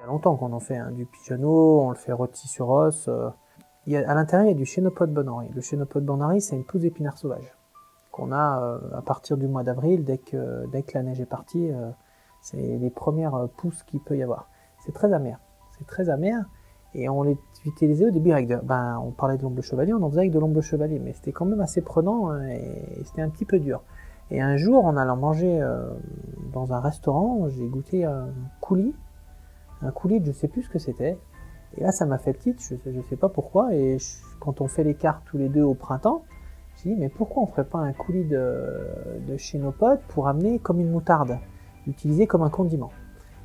Il y a longtemps qu'on en fait du pigeonneau, on le fait rôti sur os. À l'intérieur, il y a du Chénopode Bon-Henri. Le Chénopode Bon-Henri, c'est une pousse d'épinards sauvage qu'on a à partir du mois d'avril, dès que la neige est partie. C'est les premières pousses qu'il peut y avoir. C'est très amer. C'est très amer. Et on les utilisait au début avec on parlait de l'omble chevalier, on en faisait avec de l'omble chevalier, mais c'était quand même assez prenant et c'était un petit peu dur. Et un jour, en allant manger dans un restaurant, j'ai goûté un coulis de je sais plus ce que c'était. Et là, ça m'a fait tilt, je sais pas pourquoi. Et quand on fait les cartes tous les deux au printemps, j'ai dit, mais pourquoi on ferait pas un coulis de Chénopode pour amener comme une moutarde, l'utiliser comme un condiment.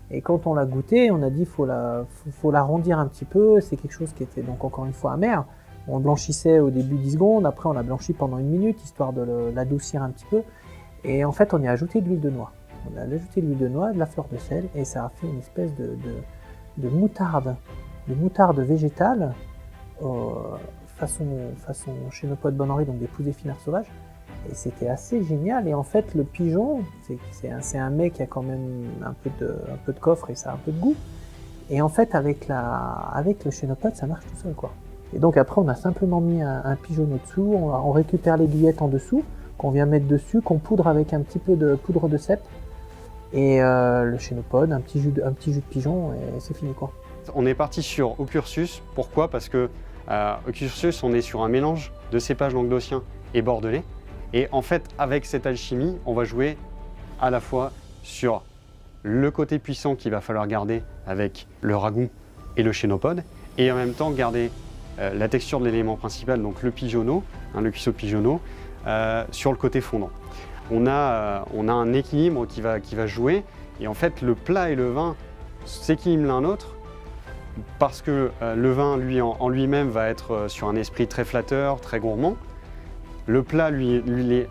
Et quand on l'a goûté, on a dit faut l'arrondir un petit peu, c'est quelque chose qui était donc encore une fois amer. On le blanchissait au début 10 secondes, après on l'a blanchi pendant 1 minute, histoire de l'adoucir un petit peu. Et en fait, on y a ajouté de l'huile de noix. On a ajouté de l'huile de noix, de la fleur de sel, et ça a fait une espèce de moutarde végétale, façon Chénopode Bon-Henri, donc des pousses d'épinards sauvages. Et c'était assez génial. Et en fait, le pigeon, c'est un mets qui a quand même un peu de coffre et ça a un peu de goût. Et en fait, avec le Chénopode, ça marche tout seul, quoi. Et donc après, on a simplement mis un pigeon au-dessous, on récupère l'aiguillette en dessous, qu'on vient mettre dessus, qu'on poudre avec un petit peu de poudre de cèpe. Et le Chénopode, un petit jus de pigeon, et c'est fini, quoi. On est parti sur Occursus. Pourquoi? Parce que Occursus, on est sur un mélange de cépages languedociens et bordelais. Et en fait, avec cette alchimie, on va jouer à la fois sur le côté puissant qu'il va falloir garder avec le ragoût et le Chénopode, et en même temps garder la texture de l'élément principal, donc le pigeonneau, le cuisseau pigeonneau, sur le côté fondant. On a un équilibre qui va jouer, et en fait, le plat et le vin s'équilibrent l'un l'autre, parce que le vin, lui, en lui-même, va être sur un esprit très flatteur, très gourmand. Le plat, lui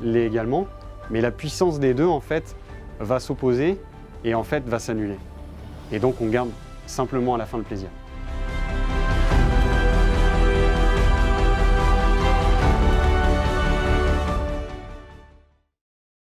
l'est également, mais la puissance des deux, en fait, va s'opposer et en fait va s'annuler. Et donc, on garde simplement à la fin le plaisir.